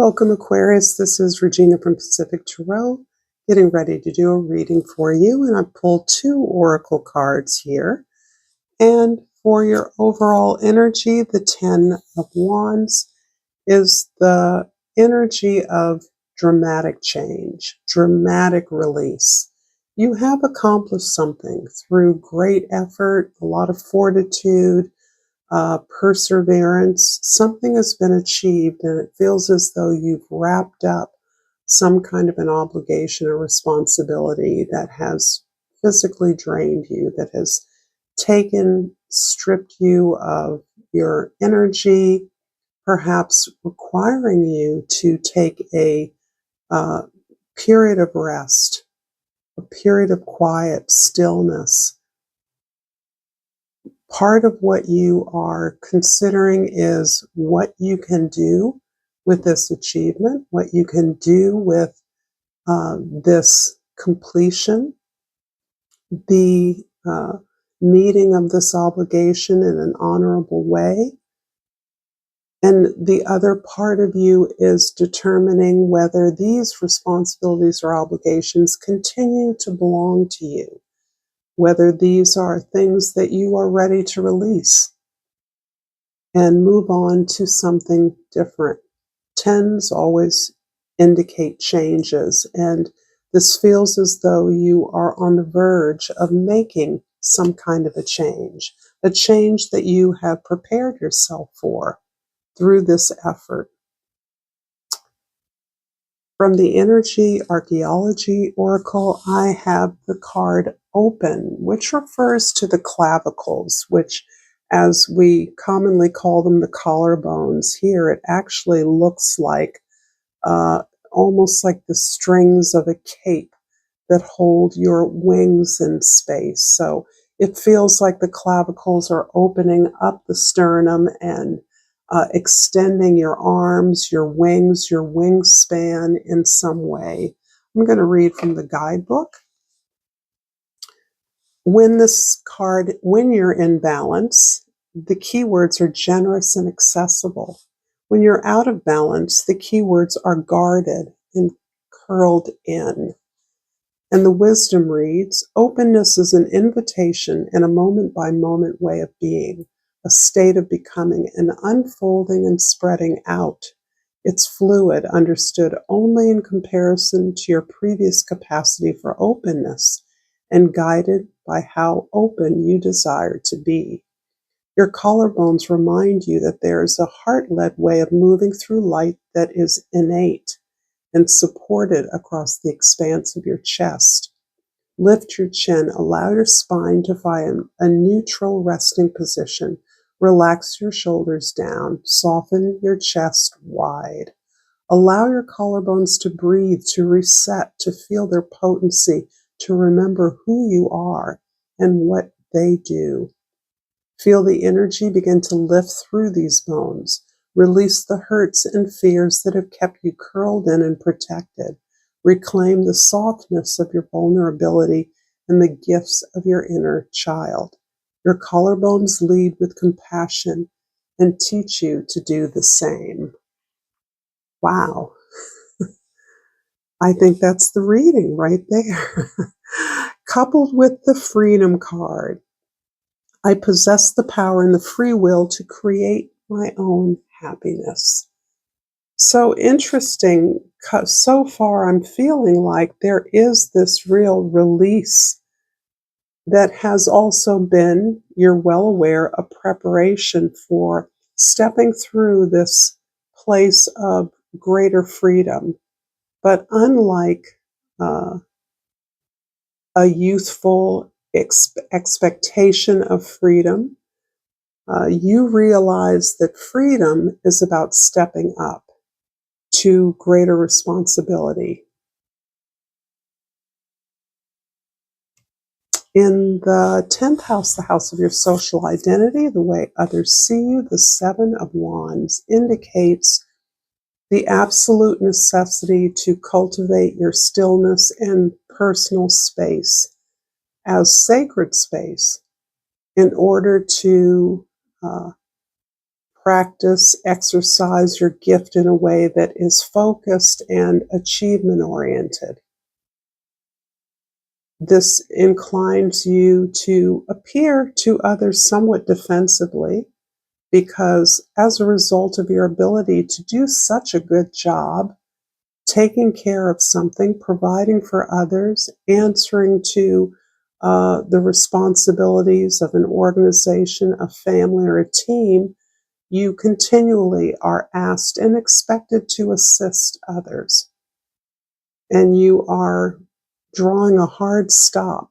Welcome, Aquarius. This is Regina from Pacific Tarot, getting ready to do a reading for you. And I pulled two oracle cards here. And for your overall energy, the 10 of Wands is the energy of dramatic change, dramatic release. You have accomplished something through great effort, a lot of fortitude, perseverance. Something has been achieved, and it feels as though you've wrapped up some kind of an obligation or responsibility that has physically drained you, that has stripped you of your energy, perhaps requiring you to take a period of rest, a period of quiet stillness. Part of what you are considering is what you can do with this achievement, what you can do with this completion, the meeting of this obligation in an honorable way. And the other part of you is determining whether these responsibilities or obligations continue to belong to you, whether these are things that you are ready to release and move on to something different. Tens always indicate changes, and this feels as though you are on the verge of making some kind of a change that you have prepared yourself for through this effort. From the Energy Archaeology Oracle, I have the card Open, which refers to the clavicles, which, as we commonly call them, the collarbones. Here it actually looks like almost like the strings of a cape that hold your wings in space. So it feels like the clavicles are opening up the sternum and extending your arms, your wings, your wingspan in some way. I'm going to read from the guidebook. When you're in balance, the keywords are generous and accessible. When you're out of balance, the keywords are guarded and curled in. And the wisdom reads, openness is an invitation and a moment-by-moment way of being, a state of becoming, an unfolding and spreading out. It's fluid, understood only in comparison to your previous capacity for openness, and guided by how open you desire to be. Your collarbones remind you that there is a heart-led way of moving through light that is innate and supported across the expanse of your chest. Lift your chin, allow your spine to find a neutral resting position. Relax your shoulders down, soften your chest wide. Allow your collarbones to breathe, to reset, to feel their potency, to remember who you are and what they do. Feel the energy begin to lift through these bones. Release the hurts and fears that have kept you curled in and protected. Reclaim the softness of your vulnerability and the gifts of your inner child. Your collarbones lead with compassion and teach you to do the same. Wow. I think that's the reading right there. Coupled with the Freedom card, I possess the power and the free will to create my own happiness. So interesting. So far, I'm feeling like there is this real release that has also been, you're well aware, a preparation for stepping through this place of greater freedom. But unlike a youthful expectation of freedom, you realize that freedom is about stepping up to greater responsibility. In the 10th house, the house of your social identity, the way others see you, the 7 of Wands indicates the absolute necessity to cultivate your stillness and personal space as sacred space in order to practice, exercise your gift in a way that is focused and achievement oriented. This inclines you to appear to others somewhat defensively because as a result of your ability to do such a good job taking care of something, providing for others, answering to the responsibilities of an organization, a family, or a team, you continually are asked and expected to assist others. And you are drawing a hard stop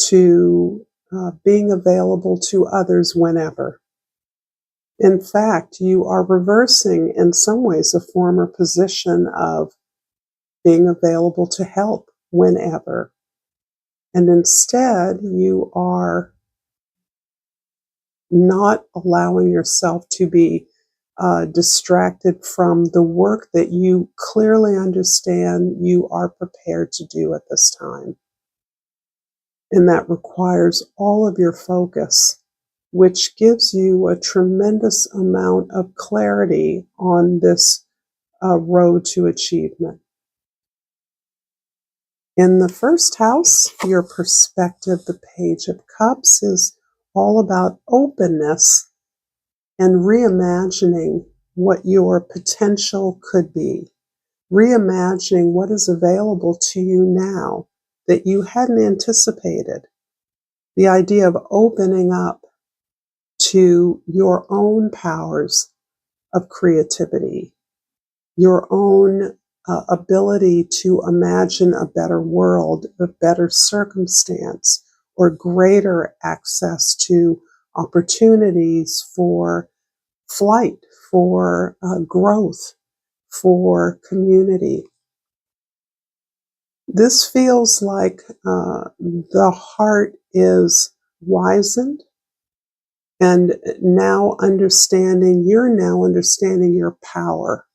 to being available to others whenever. In fact, you are reversing in some ways a former position of being available to help whenever. And instead, you are not allowing yourself to be distracted from the work that you clearly understand you are prepared to do at this time. And that requires all of your focus, which gives you a tremendous amount of clarity on this road to achievement. In the first house, your perspective, the Page of Cups, is all about openness and reimagining what your potential could be, reimagining what is available to you now that you hadn't anticipated. The idea of opening up to your own powers of creativity, your own ability to imagine a better world, a better circumstance, or greater access to opportunities for flight, for growth, for community. This feels like the heart is wizened and you're now understanding your power,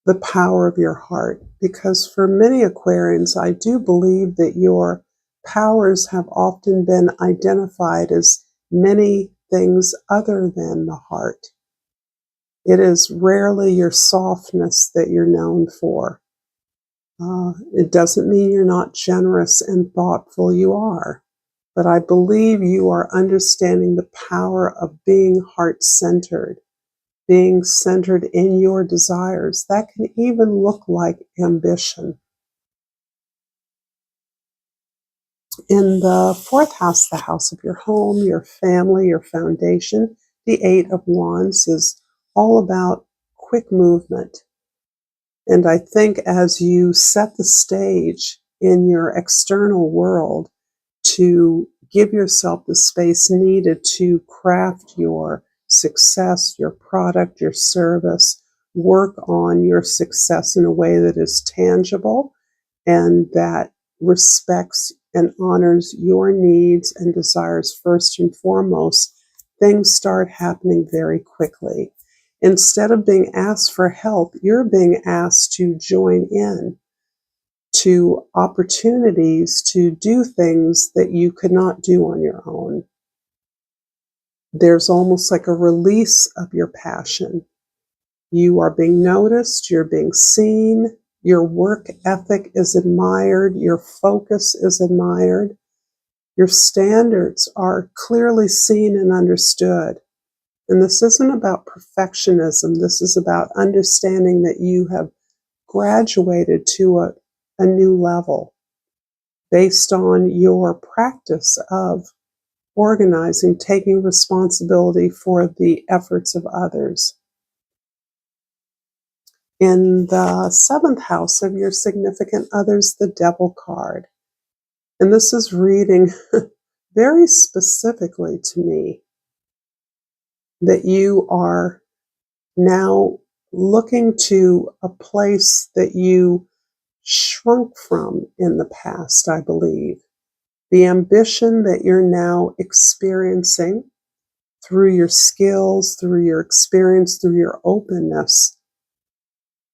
the power of your heart. Because for many Aquarians, I do believe that your powers have often been identified as many things other than the heart. It is rarely your softness that you're known for. It doesn't mean you're not generous and thoughtful. You are. But I believe you are understanding the power of being heart-centered, being centered in your desires. That can even look like ambition. In the fourth house, the house of your home, your family, your foundation, the Eight of Wands is all about quick movement. And I think as you set the stage in your external world to give yourself the space needed to craft your success, your product, your service, work on your success in a way that is tangible and that respects and honors your needs and desires first and foremost, things start happening very quickly. Instead of being asked for help, you're being asked to join in to opportunities to do things that you could not do on your own. There's almost like a release of your passion. You are being noticed, you're being seen, your work ethic is admired, your focus is admired, your standards are clearly seen and understood. And this isn't about perfectionism. This is about understanding that you have graduated to a new level based on your practice of organizing, taking responsibility for the efforts of others. In the seventh house of your significant others, the Devil card. And this is reading very specifically to me that you are now looking to a place that you shrunk from in the past, I believe. The ambition that you're now experiencing through your skills, through your experience, through your openness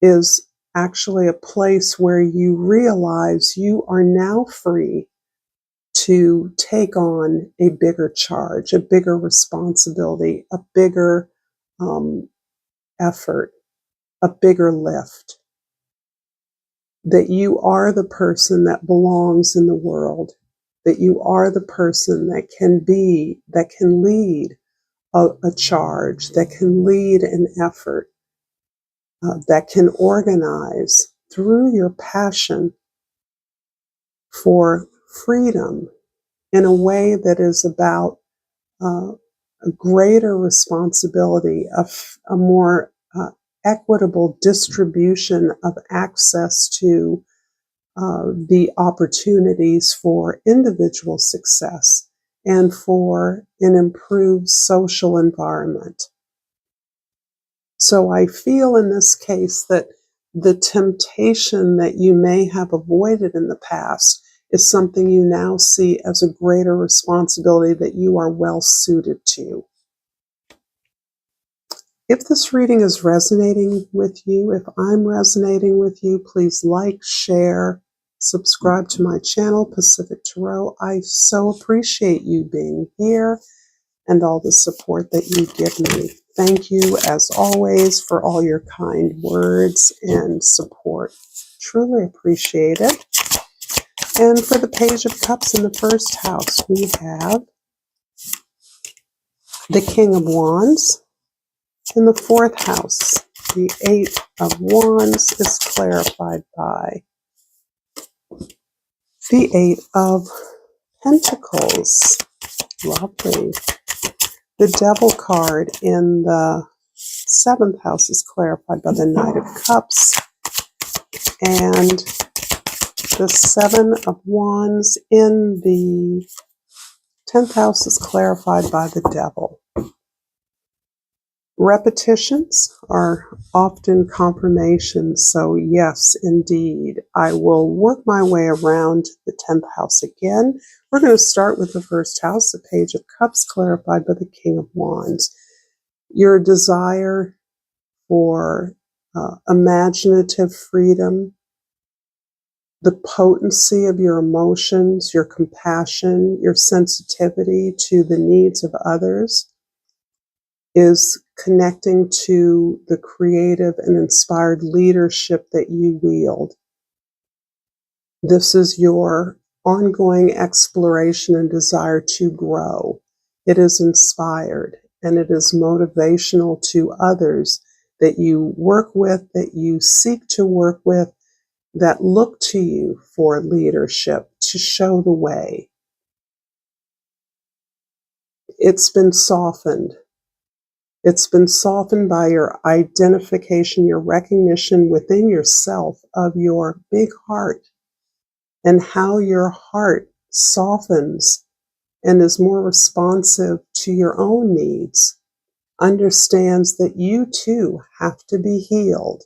is actually a place where you realize you are now free to take on a bigger charge, a bigger responsibility, a bigger effort, a bigger lift, that you are the person that belongs in the world, that you are the person that can lead a charge, that can lead an effort, that can organize through your passion for freedom in a way that is about a greater responsibility, a more equitable distribution of access to the opportunities for individual success and for an improved social environment. So I feel in this case that the temptation that you may have avoided in the past is something you now see as a greater responsibility that you are well suited to. If this reading is resonating with you, if I'm resonating with you, please like, share, subscribe to my channel, Pacific Tarot. I so appreciate you being here and all the support that you give me. Thank you, as always, for all your kind words and support. Truly appreciate it. And for the Page of Cups in the first house, we have the King of Wands. In the fourth house, the Eight of Wands is clarified by the Eight of Pentacles. Lovely. The Devil card in the seventh house is clarified by the Knight of Cups. And the Seven of Wands in the 10th house is clarified by the Devil. Repetitions are often confirmations, so yes, indeed. I will work my way around the 10th house again. We're going to start with the first house, the Page of Cups, clarified by the King of Wands. Your desire for imaginative freedom, the potency of your emotions, your compassion, your sensitivity to the needs of others, is connecting to the creative and inspired leadership that you wield. This is your ongoing exploration and desire to grow. It is inspired and it is motivational to others that you work with, that you seek to work with, that look to you for leadership to show the way. It's been softened. It's been softened by your identification, your recognition within yourself of your big heart and how your heart softens and is more responsive to your own needs, understands that you too have to be healed.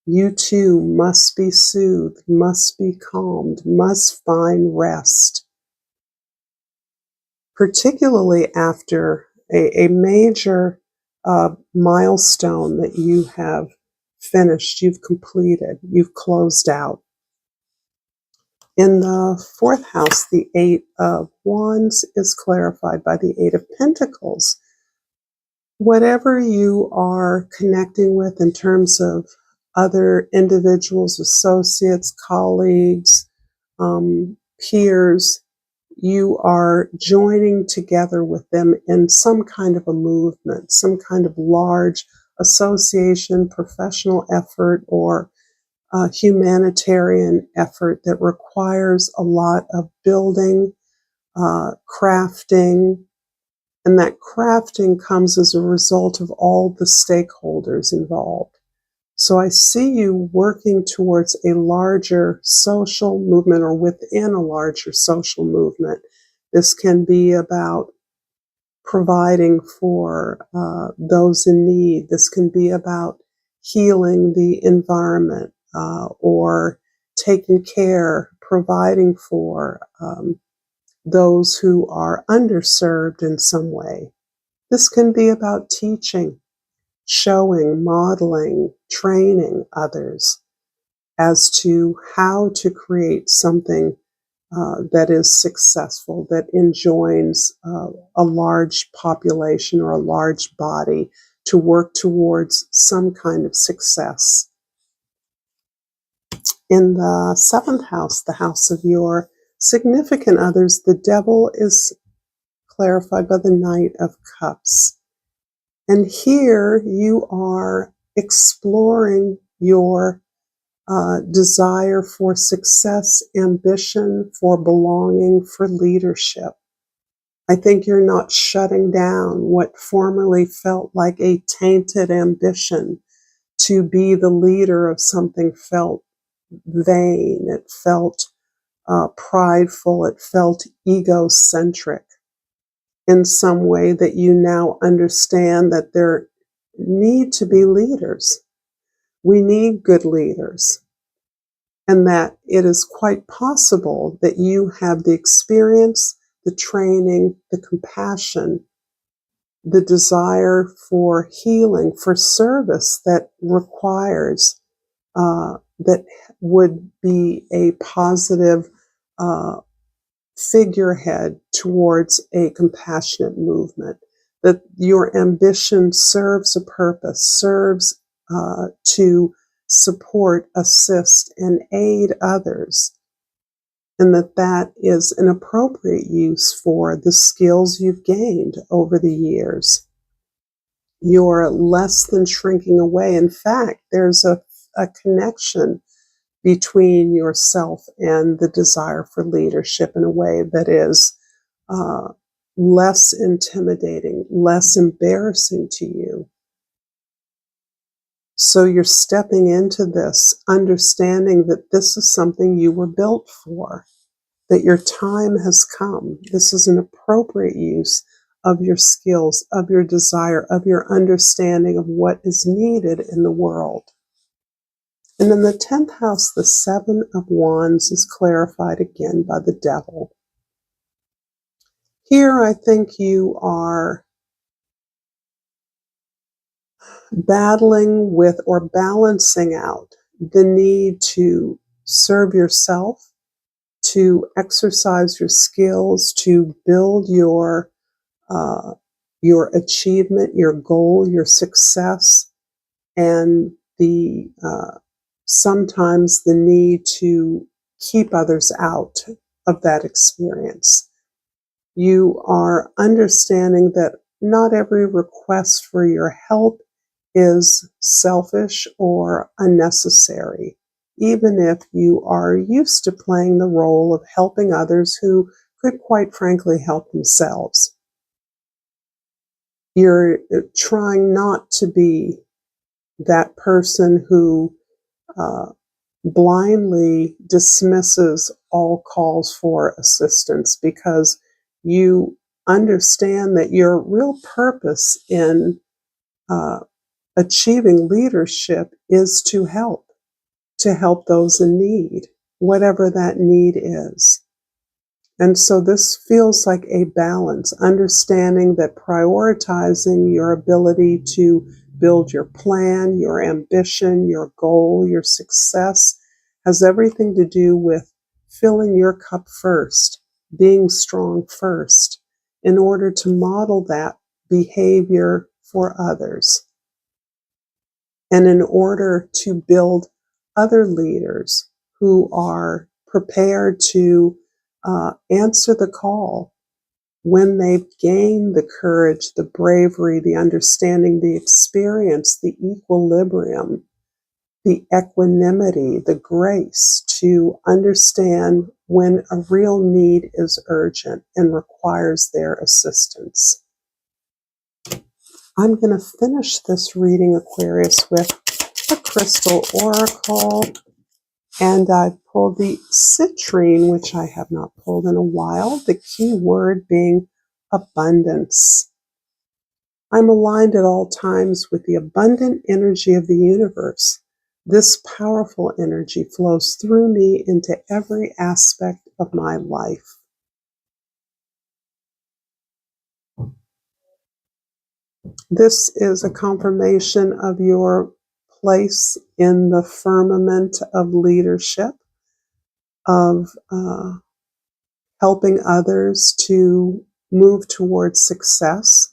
You too must be soothed, must be calmed, must find rest, particularly after a major milestone that you have finished, you've completed, you've closed out. In the fourth house, the Eight of Wands is clarified by the Eight of Pentacles. Whatever you are connecting with in terms of other individuals, associates, colleagues, peers, you are joining together with them in some kind of a movement, some kind of large association, professional effort, or humanitarian effort that requires a lot of building, crafting, and that crafting comes as a result of all the stakeholders involved. So I see you working towards a larger social movement or within a larger social movement. This can be about providing for those in need. This can be about healing the environment or taking care, providing for those who are underserved in some way. This can be about teaching, showing, modeling, training others as to how to create something that is successful, that enjoins a large population or a large body to work towards some kind of success. In the 7th house, the house of your significant others, the devil is clarified by the Knight of Cups. And here you are exploring your desire for success, ambition, for belonging, for leadership. I think you're not shutting down what formerly felt like a tainted ambition to be the leader of something. Felt vain, it felt prideful, it felt egocentric in some way, that you now understand that there need to be leaders. We need good leaders. And that it is quite possible that you have the experience, the training, the compassion, the desire for healing, for service that requires, that would be a positive figurehead towards a compassionate movement. That your ambition serves a purpose, serves to support, assist, and aid others, and that is an appropriate use for the skills you've gained over the years. You're less than shrinking away. In fact, there's a connection between yourself and the desire for leadership in a way that is less intimidating, less embarrassing to you. So you're stepping into this, understanding that this is something you were built for, that your time has come. This is an appropriate use of your skills, of your desire, of your understanding of what is needed in the world. And in the 10th house, the 7 of Wands is clarified again by the devil. Here, I think you are battling with or balancing out the need to serve yourself, to exercise your skills, to build your achievement, your goal, your success, and the sometimes the need to keep others out of that experience. You are understanding that not every request for your help is selfish or unnecessary, even if you are used to playing the role of helping others who could quite frankly help themselves. You're trying not to be that person who blindly dismisses all calls for assistance, because you understand that your real purpose in achieving leadership is to help those in need, whatever that need is. And so this feels like a balance, understanding that prioritizing your ability to build your plan, your ambition, your goal, your success has everything to do with filling your cup first, being strong first, in order to model that behavior for others. And in order to build other leaders who are prepared to answer the call when they've gained the courage, the bravery, the understanding, the experience, the equilibrium, the equanimity, the grace to understand when a real need is urgent and requires their assistance. I'm going to finish this reading, Aquarius, with a crystal oracle. And I've pulled the citrine, which I have not pulled in a while, the key word being abundance. I'm aligned at all times with the abundant energy of the universe. This powerful energy flows through me into every aspect of my life. This is a confirmation of your place in the firmament of leadership, of helping others to move towards success.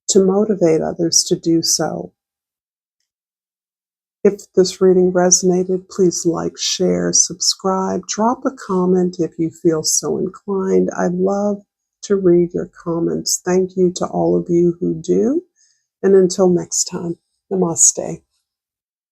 to motivate others to do so. If this reading resonated, please like, share, subscribe, drop a comment if you feel so inclined. I'd love to read your comments. Thank you to all of you who do. And until next time, namaste.